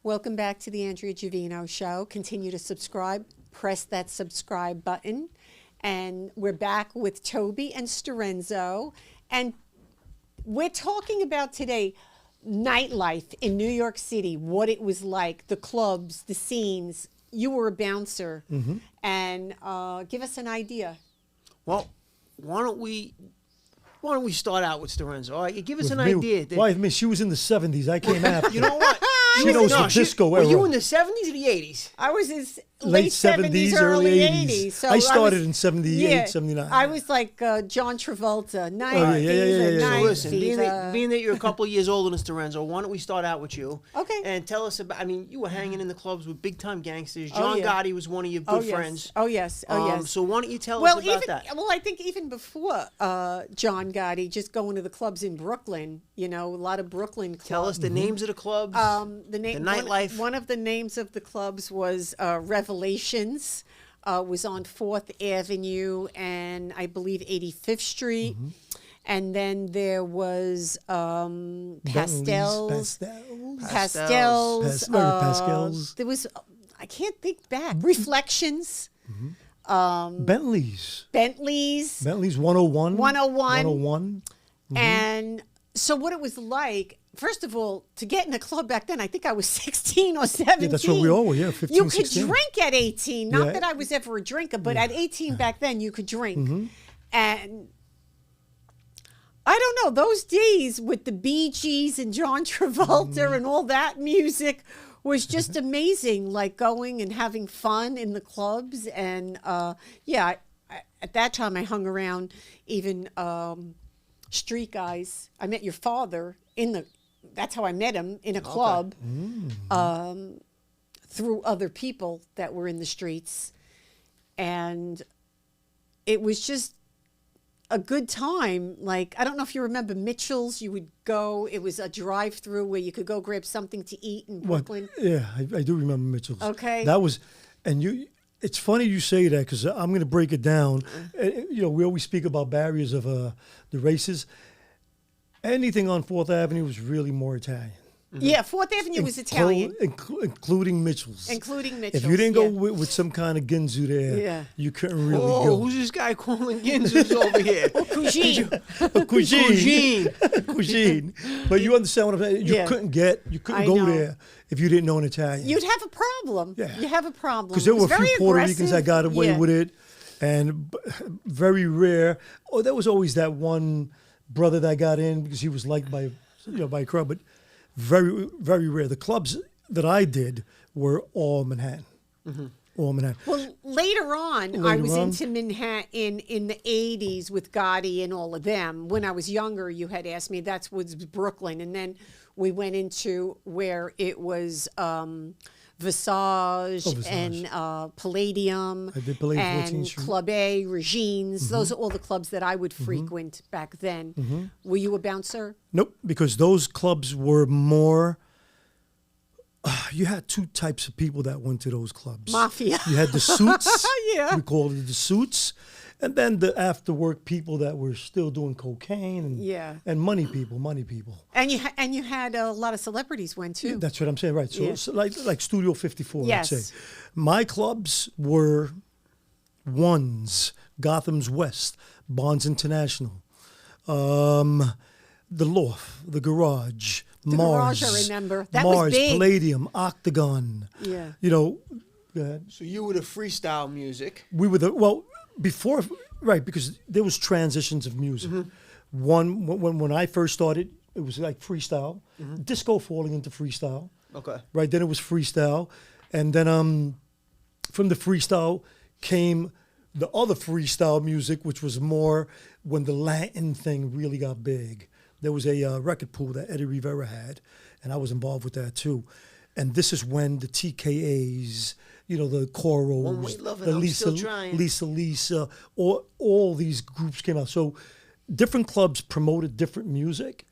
Welcome back to the Andrea Givino Show. Continue to subscribe. Press that subscribe button. And we're back with Toby and Storenzo. And we're talking about today nightlife in New York City, what it was like, the clubs, the scenes. You were a bouncer. And give us an idea. Well, why don't we start out with Storenzo? All right, give us an me, idea. Why? I mean, she was in the 70s. I came after. You know what? She knows the disco era. Were you in the 70s or the 80s? I was in Late 70s, early 80s. So I started in 78, 79. I was like John Travolta, 90s yeah. So 90s. listen, being that you're a couple of years older than Storenzo, why don't we start out with you? Okay. And tell us about, I mean, you were hanging in the clubs with big-time gangsters. John yeah. Gotti was one of your good friends. Oh, yes. Oh, yes. So why don't you tell us about that? Well, I think even before John Gotti, just going to the clubs in Brooklyn, you know, a lot of Brooklyn clubs. Tell us the names of the clubs, the nightlife. One of the names of the clubs was Revelations. Was on 4th Avenue and I believe 85th Street. And then there was Pastels. There was, I can't think back, Reflections. Bentley's. Bentley's 101. 101. And so what it was like, first of all, to get in a club back then, I think I was 16 or 17. Yeah, that's what we all were, 15, You could 16. drink at 18. Not that I was ever a drinker, but at 18 back then, you could drink. And I don't know, those days with the Bee Gees and John Travolta and all that music was just amazing, like going and having fun in the clubs. And I, at that time, I hung around even street guys. I met your father that's how I met him, in a club, through other people that were in the streets. And it was just a good time. Like, I don't know if you remember Mitchell's. You would go, it was a drive-through where you could go grab something to eat in Brooklyn. Yeah, I do remember Mitchell's. Okay. That was, and it's funny you say that because I'm going to break it down. You know, we always speak about barriers of the races. Anything on 4th Avenue was really more Italian. Yeah, 4th Avenue was Italian. Including Mitchell's. Including Mitchell's. If you didn't go with some kind of Ginzu there, you couldn't really go. Who's this guy calling Ginzus over here? Cuisine. Cuisine. But you understand what I'm saying? You couldn't go there if you didn't know an Italian. You'd have a problem. Yeah. You have a problem. Because there were a few Puerto Ricans that got away yeah. with it. And very rare. Oh, there was always that one brother that got in because he was liked by a crowd. But very, very rare. The clubs that I did were all Manhattan. All Manhattan. Well, later on, I was into Manhattan in the 80s with Gotti and all of them. When I was younger, you had asked me, that's was Brooklyn. And then we went into where it was Visage and Palladium, I did Palladium, and Club A, Regine's. Those are all the clubs that I would frequent back then. Were you a bouncer? Nope, because those clubs were more... you had two types of people that went to those clubs. Mafia. You had the suits. Yeah. We called it the suits. And then the after-work people that were still doing cocaine and money people. And you had a lot of celebrities went too. Yeah, that's what I'm saying, right. So like Studio 54, yes. let's say. My clubs were Gotham's West, Bonds International, the Loft, the Garage, Mars. Garage, I remember. That Mars, was big. Palladium, Octagon. Yeah. You know. Go ahead. So you were the freestyle music. We were before, right, because there was transitions of music. When I first started, it was like freestyle, disco falling into freestyle. Okay. Right, then it was freestyle. And then from the freestyle came the other freestyle music, which was more when the Latin thing really got big. There was a record pool that Eddie Rivera had, and I was involved with that too. And this is when the TKAs, the Coros, the Lisa, all these groups came out. So different clubs promoted different music,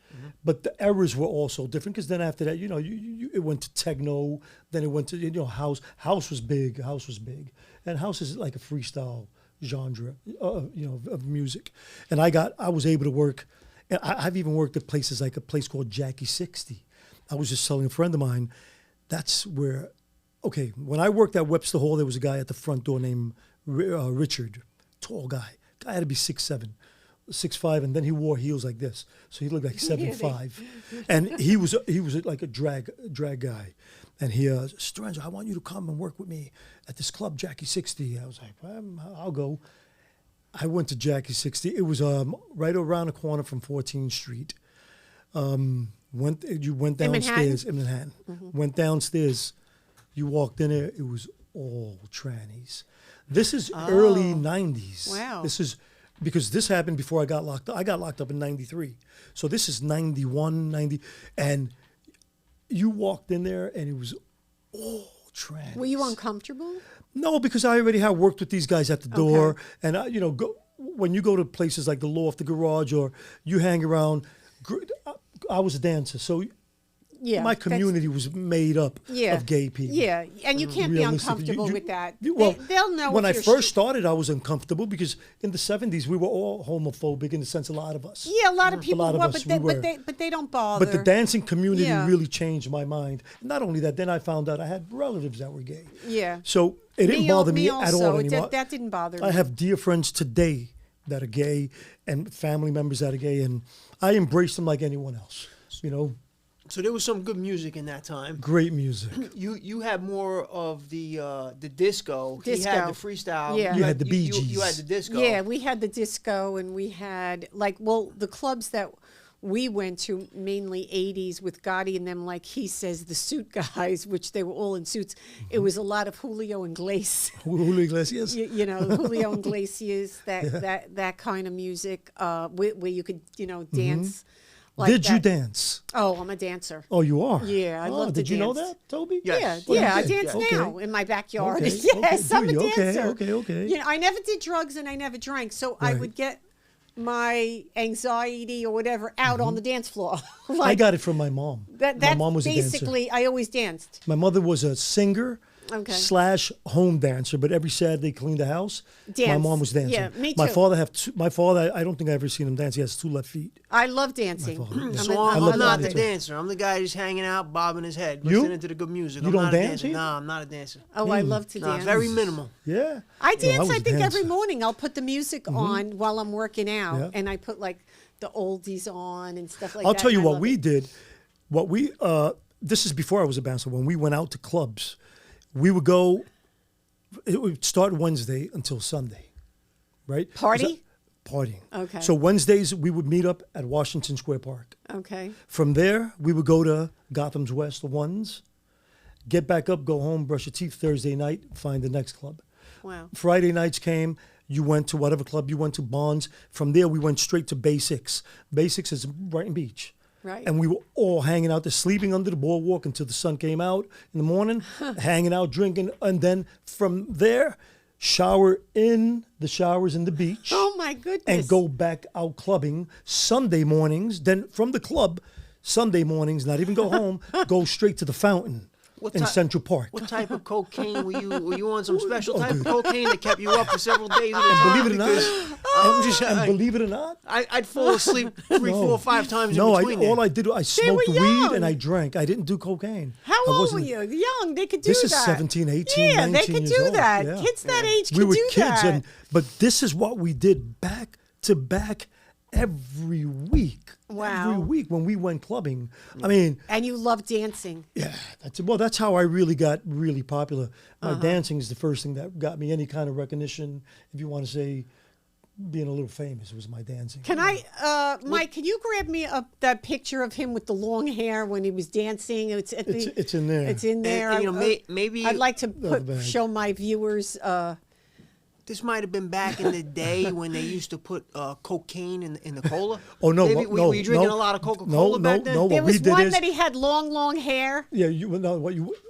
but the eras were also different because then after that, it went to techno, then it went to, house. House was big. And house is like a freestyle genre, of music. And I was able to work, I've even worked at places like a place called Jackie 60. I was just telling a friend of mine, that's where, okay, when I worked at Webster Hall, there was a guy at the front door named Richard, tall guy. Guy had to be 6'7", 6'5", and then he wore heels like this, so he looked like 7'5", and he was like a drag guy, and he Storenzo, I want you to come and work with me at this club, Jackie 60. I was like, I'll go. I went to Jackie 60. It was right around the corner from 14th Street. You went downstairs in Manhattan. Went downstairs. You walked in there. It was all trannies. This is early 90s. Wow. This is because this happened before I got locked up. I got locked up in 93. So this is 91, 90. And you walked in there and it was all trannies. Were you uncomfortable? No, because I already had worked with these guys at the door. And, when you go to places like the Loft, the Garage, or you hang around, I was a dancer. So my community was made up of gay people. Yeah, and you can't be uncomfortable with that. Well, they'll know. When I first started, I was uncomfortable because in the 70s, we were all homophobic in the sense a lot of us. Yeah, a lot of people were, us, but they don't bother. But the dancing community really changed my mind. Not only that, then I found out I had relatives that were gay. Yeah. So it didn't bother me at all anymore. That didn't bother me. I have dear friends today that are gay and family members that are gay, and I embrace them like anyone else, So there was some good music in that time. Great music. You had more of the disco. He had the freestyle. Yeah. You had the Bee Gees. You had the disco. Yeah, we had the disco, and we had the clubs that we went to, mainly 80s with Gotti and them, like he says, the suit guys, which they were all in suits. It was a lot of Julio Iglesias. Julio Iglesias. Julio Iglesias, that kind of music, where you could, dance. Like Did you dance? Oh, I'm a dancer. Oh, you are? Yeah, I love to dance. Did you know that, Toby? Yes. Yeah, I dance now in my backyard. Okay, Yes, I'm a dancer. Okay. I never did drugs and I never drank, so I would get my anxiety or whatever out on the dance floor. I got it from my mom. My mom was basically, a dancer. I always danced. My mother was a singer / home dancer, but every Saturday cleaned the house. My mom was dancing. Yeah, me too. My father, I don't think I ever seen him dance. He has 2 left feet. I love dancing. So I'm not the dancer. I'm the guy just hanging out, bobbing his head, listening to the good music. You don't dance? No, I'm not a dancer. Oh, I love to dance. Very minimal. Yeah. I dance, I think, every morning. I'll put the music on while I'm working out, and I put like the oldies on and stuff like that. I'll tell you what we did. This is before I was a bouncer. When we went out to clubs, we would go. It would start Wednesday until Sunday, right? Partying. Okay. So Wednesdays we would meet up at Washington Square Park. Okay. From there we would go to Gotham's West, the Ones, get back up, go home, brush your teeth. Thursday night, find the next club. Wow. Friday nights came. You went to whatever club you went to, Bonds. From there we went straight to Basics. Basics is Brighton Beach. Right. And we were all hanging out there, sleeping under the boardwalk until the sun came out in the morning, hanging out, drinking. And then from there, shower in the showers in the beach. Oh, my goodness. And go back out clubbing Sunday mornings. Then from the club, Sunday mornings, not even go home, go straight to the fountain in Central Park. What type of cocaine were you? Were you on some special type of cocaine that kept you up for several days at a time? Believe it or not, I'd fall asleep 3, 4, 5 times in between. All I did was I smoked weed and I drank. I didn't do cocaine. How old were you? Young. They could do that. This is 17, 18, yeah, 19 they could years do old. that. Yeah. Kids that age could we were do kids, that. But this is what we did back to back every week. Wow. Every week when we went clubbing. I mean. And you love dancing. Yeah. That's how I really got really popular. My dancing is the first thing that got me any kind of recognition, if you want to say being a little famous. It was my dancing. Can Mike, can you grab me that picture of him with the long hair when he was dancing? It's in there. It's in there. And, maybe I'd like to show my viewers. This might have been back in the day when they used to put cocaine in the cola. Oh no! Maybe, were you drinking a lot of Coca-Cola back then? No, there was one that he had long hair. Yeah,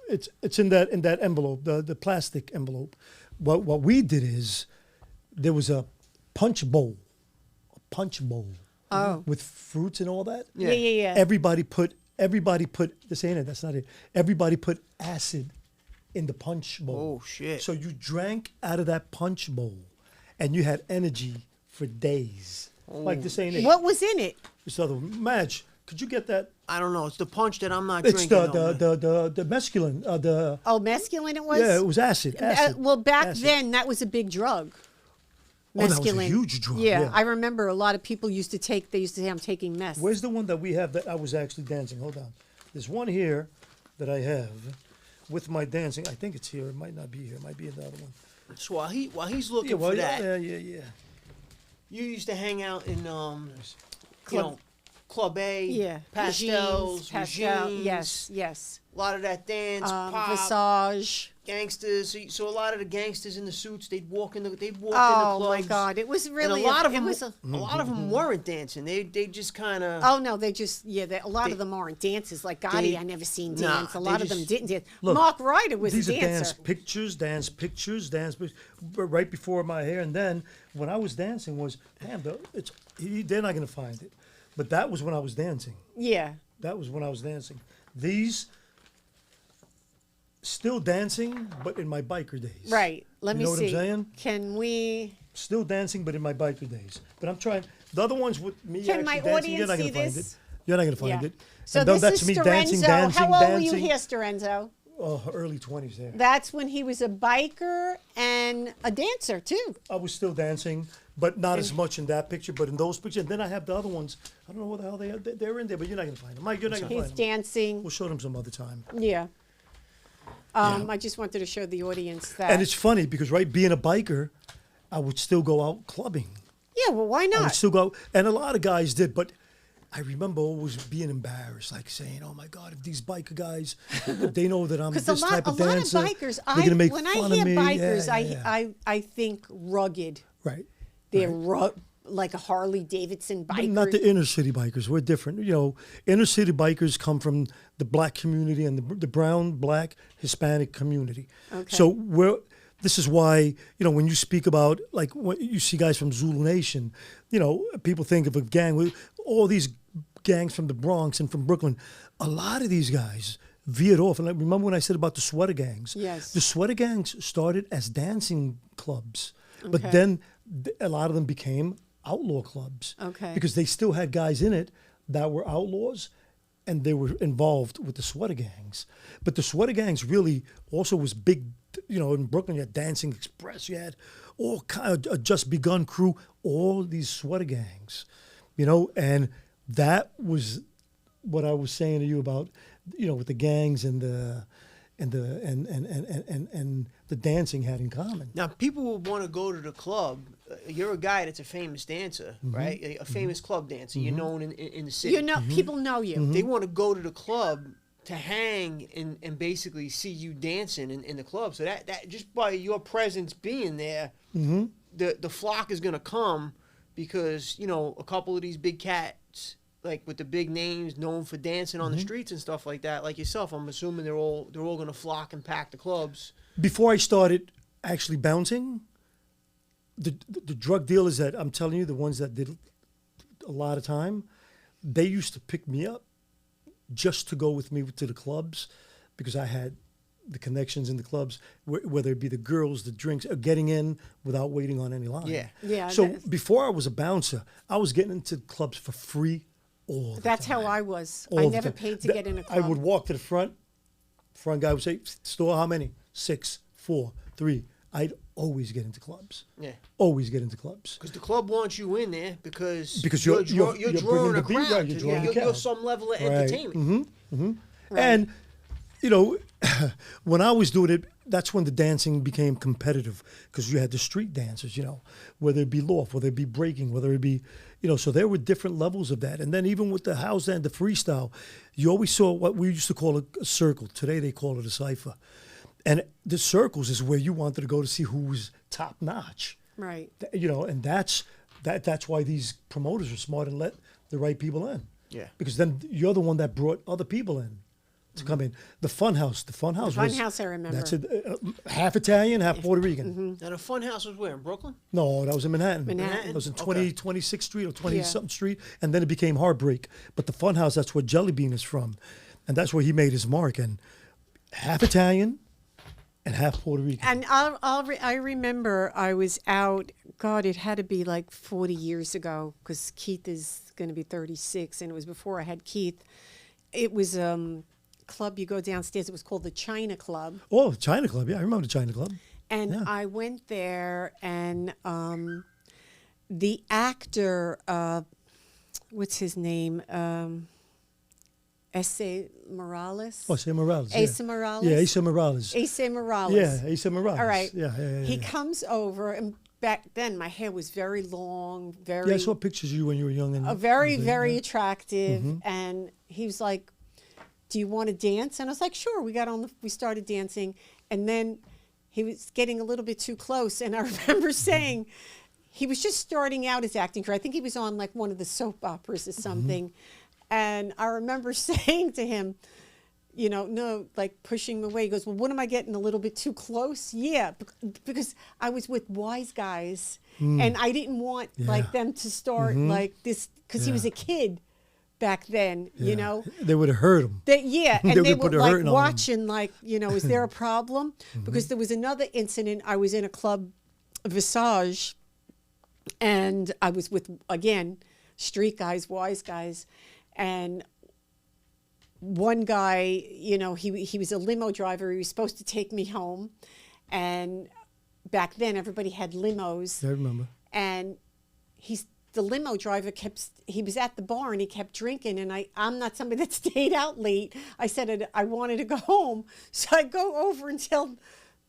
it's in that envelope, the plastic envelope. What we did is there was a punch bowl with fruits and all that. Yeah. Everybody put this ain't it. That's not it. Everybody put acid in the punch bowl. Oh shit! So you drank out of that punch bowl, and you had energy for days. Like this ain't it. What was in it? This other match. Could you get that? I don't know. It's the punch that I'm not It's drinking. the mescaline. Mescaline it was? Yeah, it was acid. Well, back Acid. then, that was a big drug. Oh, that was a Mescaline. huge drug. Yeah, Yeah. I remember a lot of people used to take, they used to say, I'm taking meth. Where's the one that we have that I was actually dancing? Hold on. There's one here that I have with my dancing. I think it's here. It might not be here. It might be another one. So while he's looking well, for that, yeah. you used to hang out in Club- Club A, Yeah. pastels, Pastel. regimes, Yes. a lot of that dance, pop, Visage. gangsters. So a lot of the gangsters in the suits, they'd walk in the clubs. Oh, my God. It was really, and a lot of them, it was a lot of them weren't dancing. They just kind of. oh, no, they just, a lot of them aren't dances. Like Gotti, I never seen dance. A lot of them didn't dance. Look, Mark Ryder was These a are dancer. dance pictures, right before my hair. And then when I was dancing was, damn, they're not going to find it. But that was when I was dancing. Yeah. That was when I was dancing. These, still dancing, but in my biker days. Right. Let me You know what see. I'm saying? Can we... Still dancing, but in my biker days. But I'm trying. The other ones with me Can actually my dancing, you're audience not see going to find this? it. You're not going to find Yeah. it. So And then this is Storenzo. How old were you here, Storenzo? Oh, early 20s there. That's when he was a biker and a dancer, too. I was still dancing, but not as much in that picture, but in those pictures. And then I have the other ones. I don't know what the hell they're in there, but you're not going to find them. Mike, you're not going to He's find them. dancing. We'll show them some other time. Yeah. I just wanted to show the audience that. And it's funny because, right, being a biker, I would still go out clubbing. Yeah, well, why I would not? still go, and a lot of guys did, but I remember always being embarrassed, like saying, "Oh my God, if these biker guys, they know that I'm this Because type of a lot dancer, of bikers, they're gonna make when fun I hear of me." bikers, Yeah. I think rugged. Right. They're like a Harley Davidson But biker. not the inner city bikers. We're different. You know, inner city bikers come from the black community and the brown, black, Hispanic community. Okay. So this is why, you know, when you speak about, like, when you see guys from Zulu Nation, you know, people think of a gang with all these gangs from the Bronx and from Brooklyn. A lot of these guys veered off. And remember when I said about the sweater gangs? Yes. The sweater gangs started as dancing clubs, but Okay. then a lot of them became outlaw clubs. Okay. Because they still had guys in it that were outlaws and they were involved with the sweater gangs. But the sweater gangs really also was big, you know, in Brooklyn you had Dancing Express, you had all kind of a Just Begun crew, all these sweater gangs, you know, and that was what I was saying to you about, you know, with the gangs and the dancing had in common. Now, people would want to go to the club. You're a guy that's a famous dancer, right? A famous club dancer. You're known in the city. You know, people know you. Mm-hmm. They want to go to the club to hang and basically see you dancing in the club. So that just by your presence being there, the flock is going to come because, you know, a couple of these big cats, like with the big names known for dancing on the streets and stuff like that, like yourself, I'm assuming they're all going to flock and pack the clubs. Before I started actually bouncing, the drug dealers that I'm telling you, the ones that did a lot of time, they used to pick me up just to go with me to the clubs because I had the connections in the clubs, whether it be the girls, the drinks, or getting in without waiting on any line. Yeah. Yeah, So that's- before I was a bouncer, I was getting into clubs for free all the That's time. how I was. All I the never time. paid to get in a I club. would walk to the front guy would say, "Store how many? 6, 4, 3. I'd always get into clubs. Yeah. Always get into clubs. Because the club wants you in there because you're drawing bringing a the beat, crowd. right, you're drawing the You're crowd. some level of Right. entertainment. Right. And, you know, when I was doing it, that's when the dancing became competitive because you had the street dancers, you know, whether it be loft, whether it be breaking, whether it be, you know, so there were different levels of that. And then even with the house and the freestyle, you always saw what we used to call a circle. Today they call it a cipher. And the circles is where you wanted to go to see who was top notch. Right. You know, and that's why these promoters are smart and let the right people in. Yeah. Because then you're the one that brought other people in to come in. The Funhouse was... Funhouse, I remember. That's it. Half Italian, half Puerto Rican. Now, the fun house was where? In Brooklyn? No, that was in Manhattan. Manhattan? That was in Okay. 26th Street or 20-something Yeah. Street. And then it became Heartbreak. But the Funhouse, that's where Jelly Bean is from. And that's where he made his mark. And half Italian and half Puerto Rican. And I remember I was out God, it had to be like 40 years ago because Keith is going to be 36, and it was before I had Keith. It was club you go downstairs. It was called the China Club. Oh, China Club. Yeah, I remember the China Club. And Yeah. I went there, and the actor, what's his name? Asa Morales. Oh, Asa Morales. Asa Morales. Yeah, Asa Morales. Asa Morales. Yeah, Asa Morales. All right. Yeah. He comes over, and back then my hair was very long, very. Yeah, I saw pictures of you when you were young. And very, and very yeah. attractive. And he was like, "Do you want to dance?" And I was like, "Sure." We started dancing, and then he was getting a little bit too close. And I remember saying, he was just starting out his acting career. I think he was on like one of the soap operas or something. And I remember saying to him, you know, no, like pushing him away. He goes, "Well, what am I getting a little bit too close?" Yeah, because I was with wise guys, and I didn't want like them to start like this, because he was a kid back then, you know. They would have hurt him. And they were put a like hurting on him. watching, like, you know, is there a problem? Because there was another incident. I was in a club, Visage, and I was with, again, street guys, wise guys, and one guy, you know, he was a limo driver. He was supposed to take me home, and back then everybody had limos. I remember. And the limo driver he was at the bar and he kept drinking, and I'm not somebody that stayed out late. I said I wanted to go home. So I go over and tell,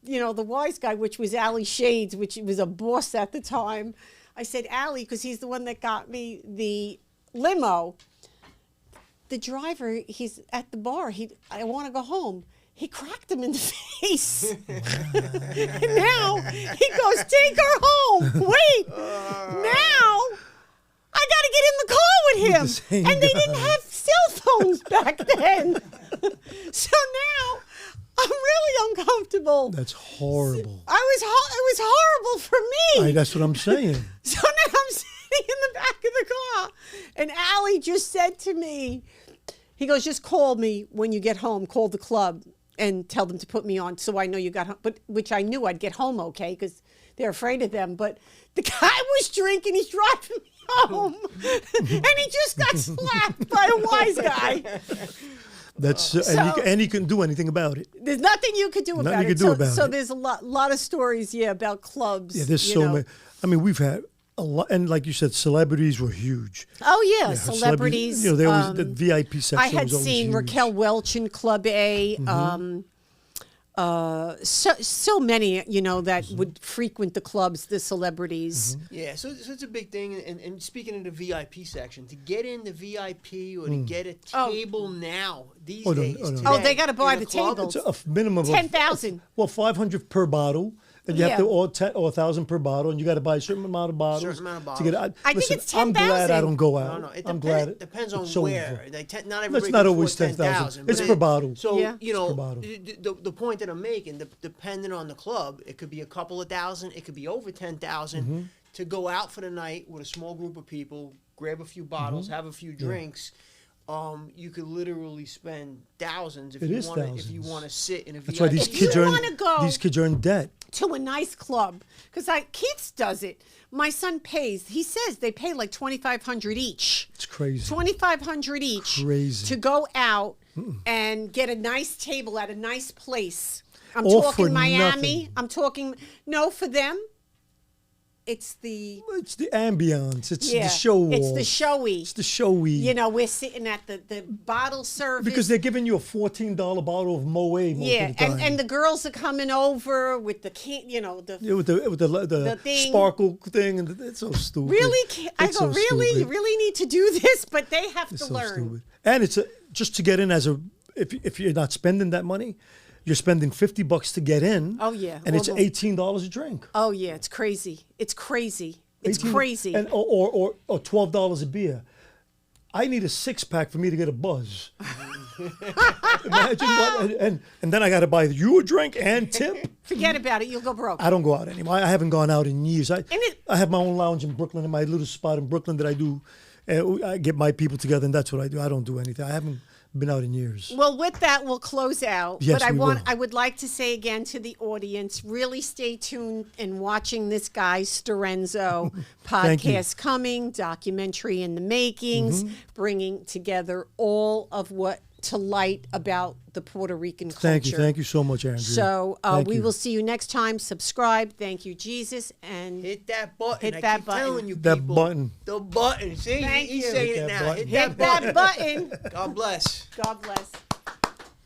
you know, the wise guy, which was Allie Shades, which was a boss at the time. I said, "Allie," because he's the one that got me the limo. The driver, he's at the bar. I want to go home. He cracked him in the face. And now he goes, "Take her home." Wait, now I got to get in the car with him. And they didn't have cell phones back then. So now I'm really uncomfortable. That's horrible. It was horrible for me. That's what I'm saying. So now I'm sitting in the back of the car, and Allie just said to me, he goes, "Just call me when you get home. Call the club and tell them to put me on, so I know you got home." But which I knew I'd get home okay, because they're afraid of them. But the guy was drinking. He's driving me home, and he just got slapped by a wise guy. That's and he couldn't do anything about it. There's nothing you could do about it. Nothing you could do about so it. there's a lot of stories, about clubs. Yeah, there's so many. I mean, we've had a lot, and like you said, celebrities were huge. Oh yeah, celebrities. You know, there was the VIP section. I had was always seen huge. Raquel Welch in Club A. So many, you know, that would frequent the clubs, the celebrities. Yeah, so it's a big thing. And speaking of the VIP section, to get in the VIP or to get a table now, these days. Oh, they got to buy in the a club, tables. It's a minimum of 10,000. Well, 500 per bottle. And you have to, or 1,000 per bottle, and you got to buy a certain amount of bottles. To get, I think it's 10,000. I'm glad I don't go out. No, it I'm glad it depends on so where. Not everybody it's not can always afford 10,000. 10,000. It's per bottle. So, you know, per bottle. the point that I'm making, depending on the club, it could be a couple of thousand, it could be over 10,000 to go out for the night with a small group of people, grab a few bottles, have a few drinks. You could literally spend thousands if you want to sit in a VIP. That's why these kids are in debt. To a nice club, because Keith's does it. My son pays. He says they pay like $2,500 each. It's crazy. $2,500 each. Crazy. To go out and get a nice table at a nice place. I'm All talking for Miami. nothing. I'm talking for them. It's the ambiance. It's the show. It's the showy. It's the showy. You know, we're sitting at the bottle service. Because they're giving you a $14 bottle of Moet most of the time. and the girls are coming over with the with the thing. sparkle thing, and it's so stupid. Really, I go, really, stupid. you really need to do this, but they have It's to so learn. stupid. And it's just to get in if you're not spending that money, you're spending $50 to get in. Oh yeah, and it's $18 a drink. Oh yeah, it's crazy. It's crazy. It's crazy. And or $12 a beer. I need a 6-pack for me to get a buzz. Imagine what, and then I got to buy you a drink and tip. Forget about it. You'll go broke. I don't go out anymore. I haven't gone out in years. I have my own lounge in Brooklyn, in my little spot in Brooklyn that I do. I get my people together, and that's what I do. I don't do anything. I haven't been out in years. Well, with that, we'll close out. Yes, but we will. I would like to say again to the audience, really stay tuned in watching this guy Storenzo Thank you. podcast coming, documentary in the makings, bringing together all of what to light about the Puerto Rican culture. Thank you so much, Andrew. So Thank we you. will see you next time. Subscribe. Thank you, Jesus, and Hit that button. Hit that keep button. telling you That people. button. The button. See, Thank he's you. saying Hit it that now. button. Hit hit that button. God bless. God bless.